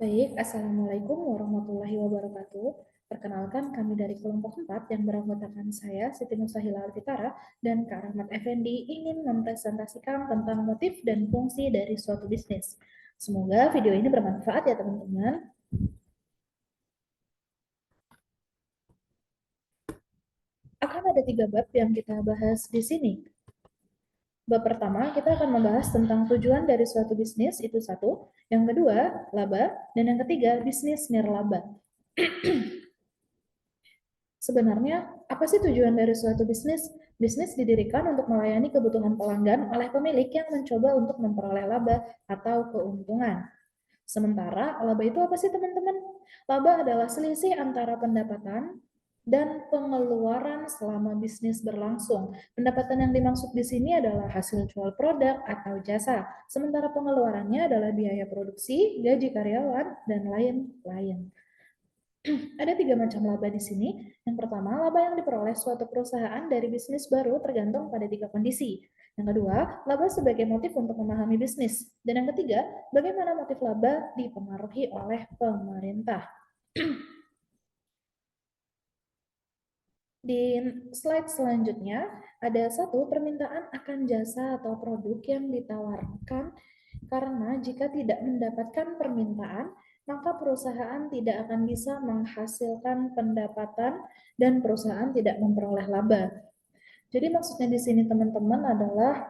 Baik, Assalamualaikum warahmatullahi wabarakatuh. Perkenalkan, kami dari kelompok 4 yang beranggotakan saya, Siti Nusahila Alfitara, dan Kak Rahmat Effendi ingin mempresentasikan tentang motif dan fungsi dari suatu bisnis. Semoga video ini bermanfaat ya teman-teman. Akan ada 3 bab yang kita bahas di sini. Bab pertama, kita akan membahas tentang tujuan dari suatu bisnis, itu satu. Yang kedua, laba. Dan yang ketiga, bisnis nirlaba. Sebenarnya, apa sih tujuan dari suatu bisnis? Bisnis didirikan untuk melayani kebutuhan pelanggan oleh pemilik yang mencoba untuk memperoleh laba atau keuntungan. Sementara, laba itu apa sih teman-teman? Laba adalah selisih antara pendapatan dan pengeluaran selama bisnis berlangsung. Pendapatan yang dimaksud di sini adalah hasil jual produk atau jasa, sementara pengeluarannya adalah biaya produksi, gaji karyawan, dan lain-lain. Ada 3 macam laba di sini. Yang pertama, laba yang diperoleh suatu perusahaan dari bisnis baru tergantung pada 3 kondisi. Yang kedua, laba sebagai motif untuk memahami bisnis. Dan yang ketiga, bagaimana motif laba dipengaruhi oleh pemerintah. Di slide selanjutnya, ada satu permintaan akan jasa atau produk yang ditawarkan karena jika tidak mendapatkan permintaan, maka perusahaan tidak akan bisa menghasilkan pendapatan dan perusahaan tidak memperoleh laba. Jadi maksudnya di sini teman-teman adalah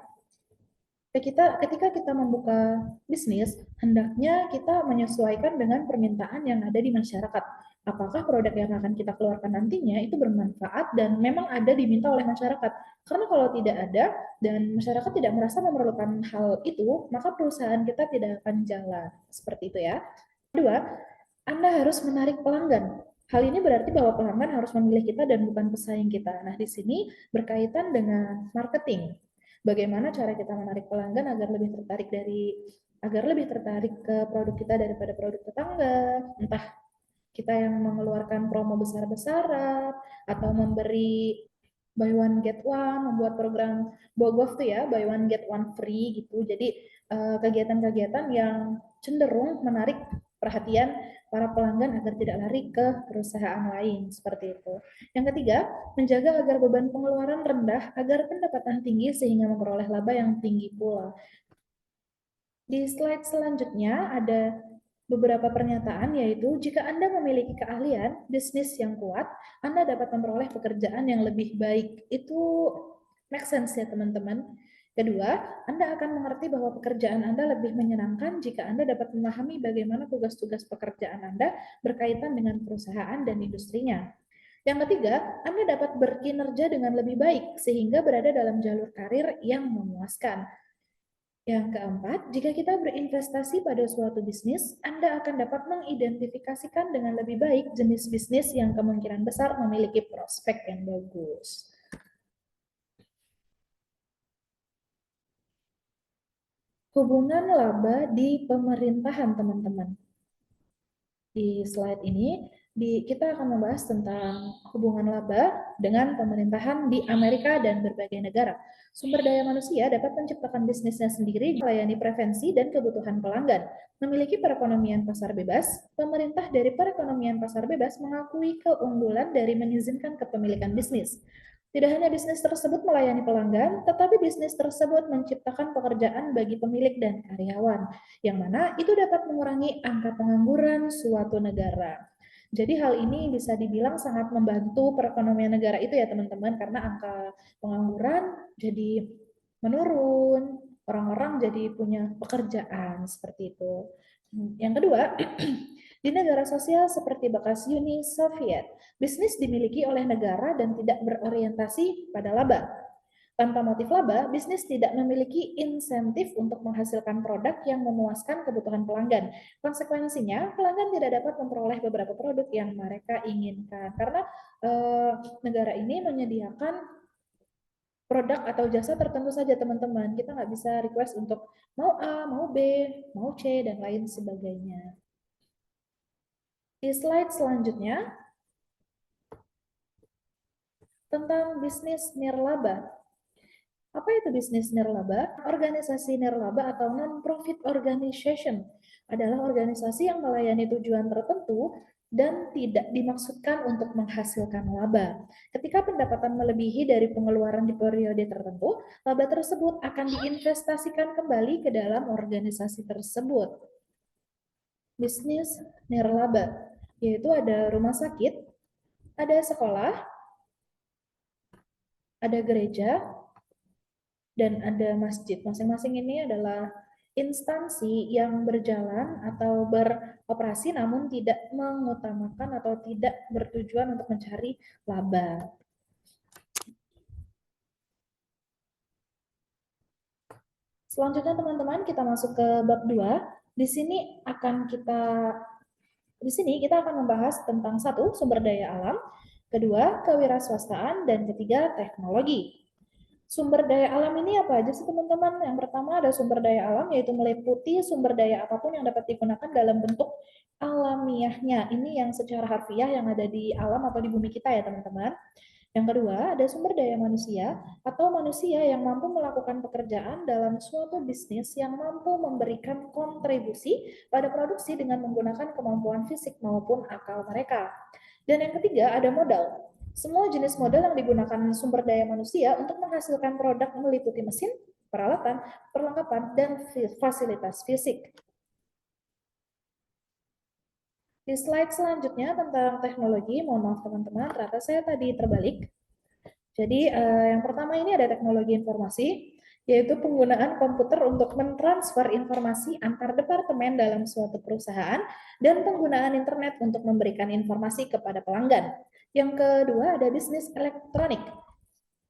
ketika kita membuka bisnis, hendaknya kita menyesuaikan dengan permintaan yang ada di masyarakat. Apakah produk yang akan kita keluarkan nantinya itu bermanfaat dan memang ada diminta oleh masyarakat. Karena kalau tidak ada dan masyarakat tidak merasa memerlukan hal itu, maka perusahaan kita tidak akan jalan. Seperti itu ya. Kedua, Anda harus menarik pelanggan. Hal ini berarti bahwa pelanggan harus memilih kita dan bukan pesaing kita. Nah, di sini berkaitan dengan marketing. Bagaimana cara kita menarik pelanggan agar lebih tertarik ke produk kita daripada produk tetangga. Entah kita yang mengeluarkan promo besar-besaran atau memberi buy one get one, membuat program BOGOV tuh ya, buy one get one free gitu. Jadi kegiatan-kegiatan yang cenderung menarik perhatian para pelanggan agar tidak lari ke perusahaan lain seperti itu. Yang ketiga, menjaga agar beban pengeluaran rendah agar pendapatan tinggi sehingga memperoleh laba yang tinggi pula. Di slide selanjutnya ada beberapa pernyataan, yaitu jika Anda memiliki keahlian bisnis yang kuat, Anda dapat memperoleh pekerjaan yang lebih baik. Itu make sense ya teman-teman. Kedua, Anda akan mengerti bahwa pekerjaan Anda lebih menyenangkan jika Anda dapat memahami bagaimana tugas-tugas pekerjaan Anda berkaitan dengan perusahaan dan industrinya. Yang ketiga, Anda dapat berkinerja dengan lebih baik sehingga berada dalam jalur karir yang memuaskan. Yang keempat, jika kita berinvestasi pada suatu bisnis, Anda akan dapat mengidentifikasikan dengan lebih baik jenis bisnis yang kemungkinan besar memiliki prospek yang bagus. Hubungan laba di pemerintahan, teman-teman. Di slide ini, kita akan membahas tentang hubungan laba dengan pemerintahan di Amerika dan berbagai negara. Sumber daya manusia dapat menciptakan bisnisnya sendiri, melayani prevensi dan kebutuhan pelanggan. Memiliki perekonomian pasar bebas, pemerintah dari perekonomian pasar bebas mengakui keunggulan dari mengizinkan kepemilikan bisnis. Tidak hanya bisnis tersebut melayani pelanggan, tetapi bisnis tersebut menciptakan pekerjaan bagi pemilik dan karyawan, yang mana itu dapat mengurangi angka pengangguran suatu negara. Jadi hal ini bisa dibilang sangat membantu perekonomian negara itu ya teman-teman, karena angka pengangguran jadi menurun, orang-orang jadi punya pekerjaan seperti itu. Yang kedua, di negara sosial seperti bekas Uni Soviet, bisnis dimiliki oleh negara dan tidak berorientasi pada laba. Tanpa motif laba, bisnis tidak memiliki insentif untuk menghasilkan produk yang memuaskan kebutuhan pelanggan. Konsekuensinya, pelanggan tidak dapat memperoleh beberapa produk yang mereka inginkan karena negara ini menyediakan produk atau jasa tertentu saja teman-teman. Kita nggak bisa request untuk mau A, mau B, mau C, dan lain sebagainya. Di slide selanjutnya, tentang bisnis nirlaba. Apa itu bisnis nirlaba? Organisasi nirlaba atau non-profit organization adalah organisasi yang melayani tujuan tertentu dan tidak dimaksudkan untuk menghasilkan laba. Ketika pendapatan melebihi dari pengeluaran di periode tertentu, laba tersebut akan diinvestasikan kembali ke dalam organisasi tersebut. Bisnis nirlaba, yaitu ada rumah sakit, ada sekolah, ada gereja, dan ada masjid. Masing-masing ini adalah instansi yang berjalan atau beroperasi namun tidak mengutamakan atau tidak bertujuan untuk mencari laba. Selanjutnya teman-teman kita masuk ke bab 2. Di sini kita akan membahas tentang satu, sumber daya alam, kedua, kewirausahaan, dan ketiga, teknologi. Sumber daya alam ini apa aja sih teman-teman? Yang pertama ada sumber daya alam, yaitu meliputi sumber daya apapun yang dapat digunakan dalam bentuk alamiahnya. Ini yang secara harfiah yang ada di alam atau di bumi kita ya teman-teman. Yang kedua, ada sumber daya manusia atau manusia yang mampu melakukan pekerjaan dalam suatu bisnis yang mampu memberikan kontribusi pada produksi dengan menggunakan kemampuan fisik maupun akal mereka. Dan yang ketiga, ada modal. Semua jenis modal yang digunakan sumber daya manusia untuk menghasilkan produk meliputi mesin, peralatan, perlengkapan, dan fasilitas fisik. Di slide selanjutnya tentang teknologi, mohon maaf teman-teman, ternyata saya tadi terbalik. Jadi yang pertama ini ada teknologi informasi, yaitu penggunaan komputer untuk mentransfer informasi antar departemen dalam suatu perusahaan dan penggunaan internet untuk memberikan informasi kepada pelanggan. Yang kedua ada bisnis elektronik,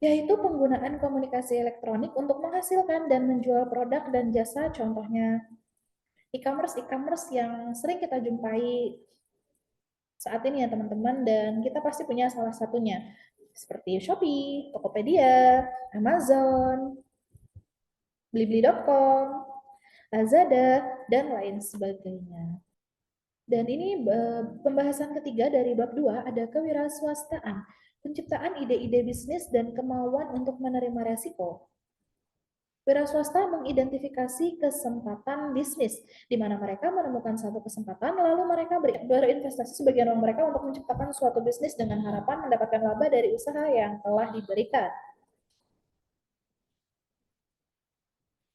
yaitu penggunaan komunikasi elektronik untuk menghasilkan dan menjual produk dan jasa, contohnya e-commerce yang sering kita jumpai saat ini ya teman-teman, dan kita pasti punya salah satunya seperti Shopee, Tokopedia, Amazon, Blibli.com, Lazada, dan lain sebagainya. Dan ini pembahasan ketiga dari bab 2 ada kewirausahaan, penciptaan ide-ide bisnis dan kemauan untuk menerima resiko. Wira swasta mengidentifikasi kesempatan bisnis, di mana mereka menemukan satu kesempatan, lalu mereka berinvestasi sebagian uang mereka untuk menciptakan suatu bisnis dengan harapan mendapatkan laba dari usaha yang telah diberikan.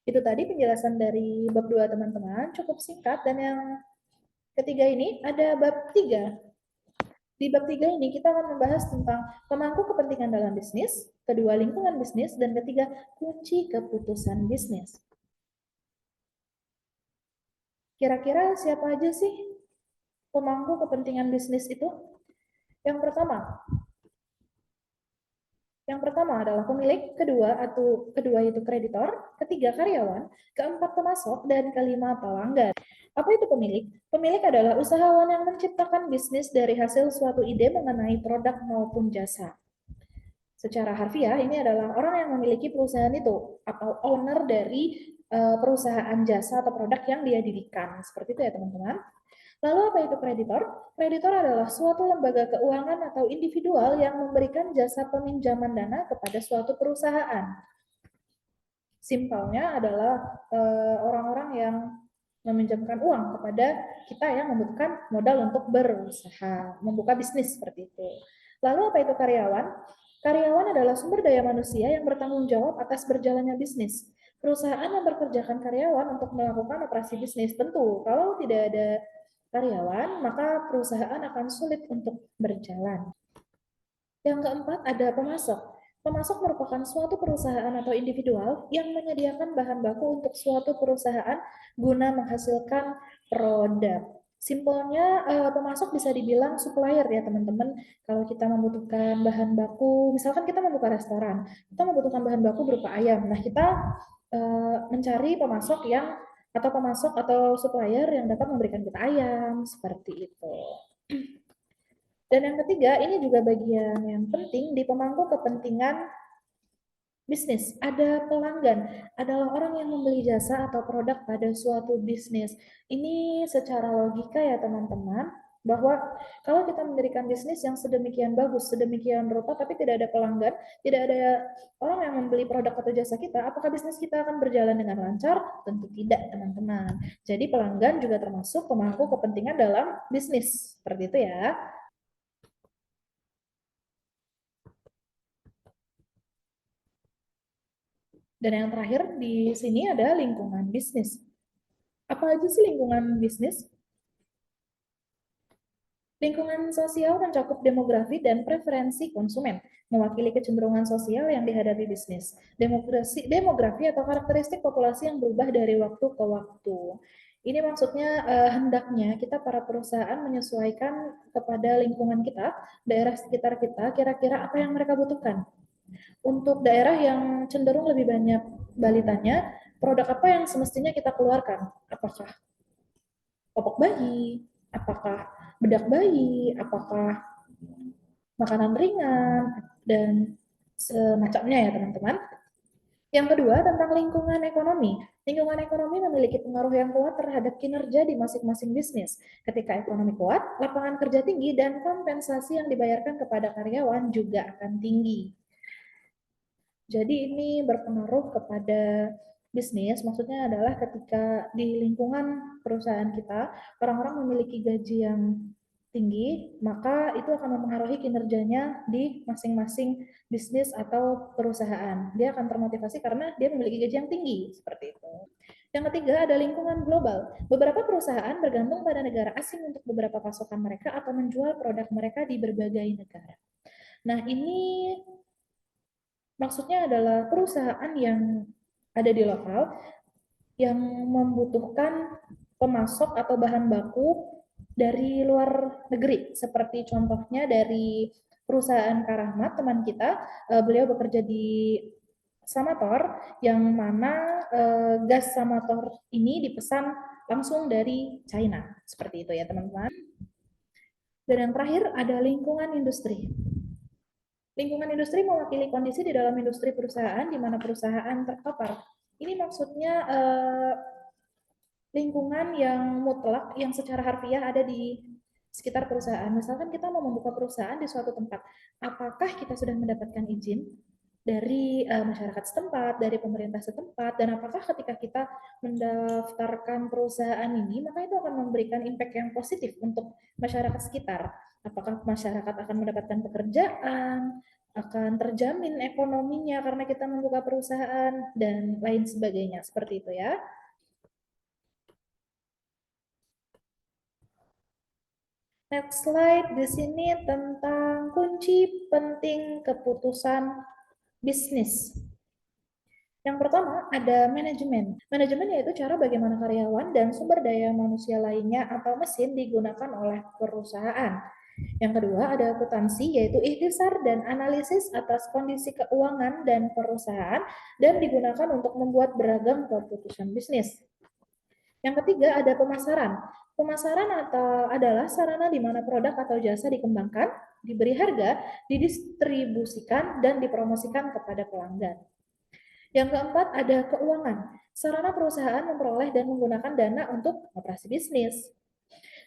Itu tadi penjelasan dari bab 2 teman-teman, cukup singkat, dan yang ketiga ini ada bab 3. Di bab 3 ini kita akan membahas tentang pemangku kepentingan dalam bisnis, kedua lingkungan bisnis, dan ketiga kunci keputusan bisnis. Kira-kira siapa aja sih pemangku kepentingan bisnis itu? Yang pertama adalah pemilik, kedua itu kreditor, ketiga karyawan, keempat pemasok, dan kelima pelanggan. Apa itu pemilik? Pemilik adalah usahawan yang menciptakan bisnis dari hasil suatu ide mengenai produk maupun jasa. Secara harfiah, ini adalah orang yang memiliki perusahaan itu, atau owner dari perusahaan jasa atau produk yang dia dirikan. Seperti itu ya teman-teman. Lalu apa itu kreditor? Kreditor adalah suatu lembaga keuangan atau individual yang memberikan jasa peminjaman dana kepada suatu perusahaan. Simpelnya adalah orang-orang yang meminjamkan uang kepada kita yang membutuhkan modal untuk berusaha, membuka bisnis seperti itu. Lalu apa itu karyawan? Karyawan adalah sumber daya manusia yang bertanggung jawab atas berjalannya bisnis. Perusahaan yang mempekerjakan karyawan untuk melakukan operasi bisnis. Tentu, kalau tidak ada karyawan, maka perusahaan akan sulit untuk berjalan. Yang keempat ada pemasok. Pemasok merupakan suatu perusahaan atau individual yang menyediakan bahan baku untuk suatu perusahaan guna menghasilkan produk. Simpelnya, pemasok bisa dibilang supplier ya teman-teman. Kalau kita membutuhkan bahan baku, misalkan kita membuka restoran, kita membutuhkan bahan baku berupa ayam. Nah, kita mencari pemasok atau supplier yang dapat memberikan kita ayam, seperti itu. Dan yang ketiga, ini juga bagian yang penting di pemangku kepentingan bisnis. Ada pelanggan, adalah orang yang membeli jasa atau produk pada suatu bisnis. Ini secara logika ya teman-teman, bahwa kalau kita mendirikan bisnis yang sedemikian bagus, sedemikian rupa, tapi tidak ada pelanggan, tidak ada orang yang membeli produk atau jasa kita, apakah bisnis kita akan berjalan dengan lancar? Tentu tidak, teman-teman. Jadi pelanggan juga termasuk pemangku kepentingan dalam bisnis. Seperti itu ya. Dan yang terakhir di sini ada lingkungan bisnis. Apa aja sih lingkungan bisnis? Lingkungan sosial mencakup demografi dan preferensi konsumen, mewakili kecenderungan sosial yang dihadapi bisnis. Demografi atau karakteristik populasi yang berubah dari waktu ke waktu. Ini maksudnya hendaknya kita para perusahaan menyesuaikan kepada lingkungan kita, daerah sekitar kita, kira-kira apa yang mereka butuhkan. Untuk daerah yang cenderung lebih banyak balitanya, produk apa yang semestinya kita keluarkan? Apakah popok bayi? Apakah bedak bayi? Apakah makanan ringan? Dan semacamnya ya teman-teman. Yang kedua tentang lingkungan ekonomi. Lingkungan ekonomi memiliki pengaruh yang kuat terhadap kinerja di masing-masing bisnis. Ketika ekonomi kuat, lapangan kerja tinggi dan kompensasi yang dibayarkan kepada karyawan juga akan tinggi. Jadi ini berpengaruh kepada bisnis, maksudnya adalah ketika di lingkungan perusahaan kita, orang-orang memiliki gaji yang tinggi, maka itu akan mempengaruhi kinerjanya di masing-masing bisnis atau perusahaan. Dia akan termotivasi karena dia memiliki gaji yang tinggi, seperti itu. Yang ketiga ada lingkungan global. Beberapa perusahaan bergantung pada negara asing untuk beberapa pasokan mereka atau menjual produk mereka di berbagai negara. Nah, ini maksudnya adalah perusahaan yang ada di lokal yang membutuhkan pemasok atau bahan baku dari luar negeri. Seperti contohnya dari perusahaan Karahmat, teman kita, beliau bekerja di Samator, yang mana gas Samator ini dipesan langsung dari China. Seperti itu ya teman-teman. Dan yang terakhir ada lingkungan industri. Lingkungan industri mewakili kondisi di dalam industri perusahaan di mana perusahaan terpapar. Ini maksudnya lingkungan yang mutlak yang secara harfiah ada di sekitar perusahaan. Misalkan kita mau membuka perusahaan di suatu tempat, apakah kita sudah mendapatkan izin dari masyarakat setempat, dari pemerintah setempat, dan apakah ketika kita mendaftarkan perusahaan ini, maka itu akan memberikan impact yang positif untuk masyarakat sekitar. Apakah masyarakat akan mendapatkan pekerjaan, akan terjamin ekonominya karena kita membuka perusahaan, dan lain sebagainya. Seperti itu ya. Next slide, di sini tentang kunci penting keputusan bisnis. Yang pertama ada manajemen. Manajemen yaitu cara bagaimana karyawan dan sumber daya manusia lainnya atau mesin digunakan oleh perusahaan. Yang kedua ada akuntansi yaitu ikhtisar dan analisis atas kondisi keuangan dan perusahaan dan digunakan untuk membuat beragam keputusan bisnis. Yang ketiga ada pemasaran. Pemasaran adalah sarana di mana produk atau jasa dikembangkan, diberi harga, didistribusikan, dan dipromosikan kepada pelanggan. Yang keempat ada keuangan. Sarana perusahaan memperoleh dan menggunakan dana untuk operasi bisnis.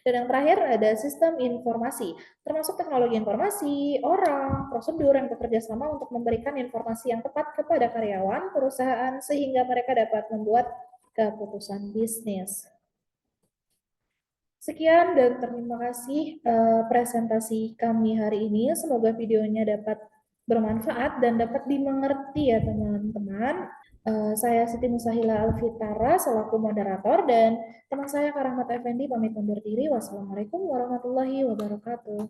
Dan yang terakhir ada sistem informasi, termasuk teknologi informasi, orang, prosedur yang bekerja sama untuk memberikan informasi yang tepat kepada karyawan perusahaan sehingga mereka dapat membuat keputusan bisnis. Sekian dan terima kasih presentasi kami hari ini. Semoga videonya dapat bermanfaat dan dapat dimengerti ya teman-teman. Saya Siti Musahila Alfitara selaku moderator dan teman saya Karahmat Effendi pamit undur diri. Wassalamualaikum warahmatullahi wabarakatuh.